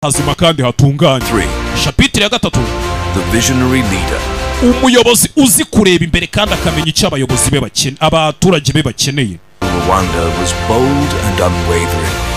hazima kandi hatunganye. Shapitire ya gatatu, the visionary leader. Umuyobozi uzi kureba imbere kandi akamenya icyo abayobozi be bakeneye, abaturage be bakeneye. Rwanda was bold and unwavering.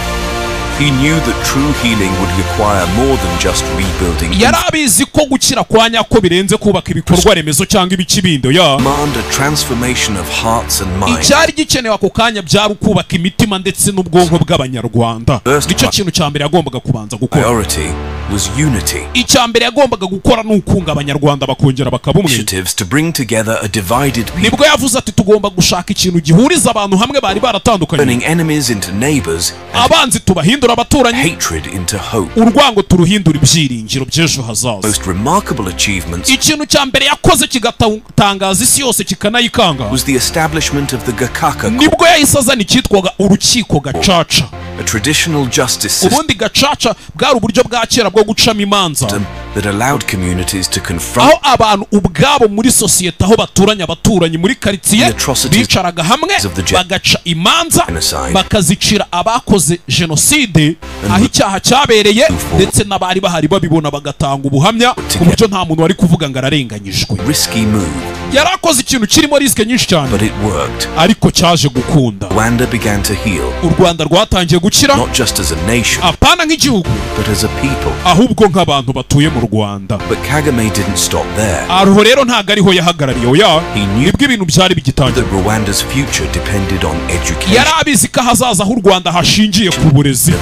He knew that true healing would require more than just rebuilding. Yarabizi ko gukira kwa nyako birenze kubaka ibikorwa remezo cyangwa ibikibindo ya. Demand a transformation of hearts and minds. Icyari gikenewe ako kanya byari kubaka imitima ndetse n'ubwonko bw'abanyarwanda. Nicyo kintu cya mbere yagombaga kubanza gukora. Priority was unity. Icya mbere yagombaga gukora n'ukunga abanyarwanda bakongera bakabumwe. Initiatives to bring together a divided people. Nibwo yavuze ati tugomba gushaka ikintu gihuriza abantu hamwe bari baratandukanye. Turning enemies into neighbors. Abanzi tubahindura abaturanyi. Hatred into hope. Urwango turuhindura ibyiringiro by'ejo hazaza. Most remarkable achievements. Ikintu cya mbere yakoze kigatangaza isi yose kikanayikanga. Was the establishment of the Gakaka. Nibwo yahise azana icyitwaga urukiko gacaca. A traditional justice system. Ubundi gacaca bwari uburyo bwa kera bwo gucamo imanza. That allowed communities to confront. Aho abantu ubwabo muri societe aho baturanye abaturanyi muri quartier bicaraga hamwe bagaca imanza bakazicira abakoze genocide aho icyaha cyabereye ndetse n'abari bahari babibona bagatanga ubuhamya ku buryo nta muntu wari kuvuga ngo ararenganyijwe. Risky move. Yarakoze ikintu kirimo riske nyinshi cyane. But it worked. Ariko cyaje gukunda. Rwanda began to heal. U Rwanda rwatangiye gukira. Not just as a nation. Apana nk'igihugu. But as a people. Ahubwo nk'abantu batuye mu Rwanda. But Kagame didn't stop there. Aho rero ntago ariho yahagarariye oya. Nibwo ibintu byari bigitangira. That Rwanda's future depended on education. Yarabizi ko hazaza h'u Rwanda hashingiye ku burezi.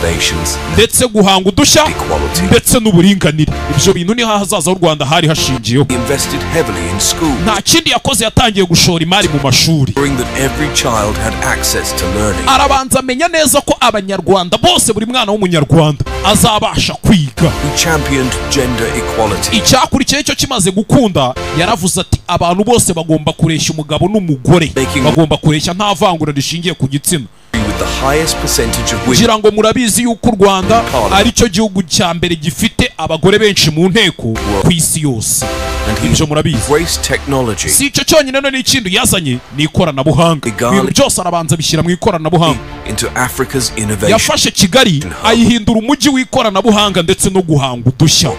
Ndetse guhanga udushya ndetse n'uburinganire. Ibyo bintu ni hazaza h'u Rwanda hari hashingiyeho. Invested heavily in schools. Nta kindi yakoze yatangiye gushora imari mu mashuri. That every child had access to learning. Arabanza amenya neza ko abanyarwanda bose buri mwana w'umunyarwanda azabasha kwiga. He championed gender equality. Icyakurikiye cyo kimaze gukunda yaravuze ati abantu bose bagomba kureshya umugabo n'umugore. Bagomba kureshya nta vangura rishingiye ku gitsina. Kugira ngo murabizi yuko u Rwanda ari cyo gihugu cya mbere gifite abagore benshi mu nteko ku isi yose. Ibyo murabizi. Si icyo cyonyine no n'ikindi yazanye ni ikoranabuhanga. Ibintu byose arabanza bishyira mu ikoranabuhanga. Yafashe Kigali ayihindura umujyi w'ikoranabuhanga ndetse no guhanga udushya.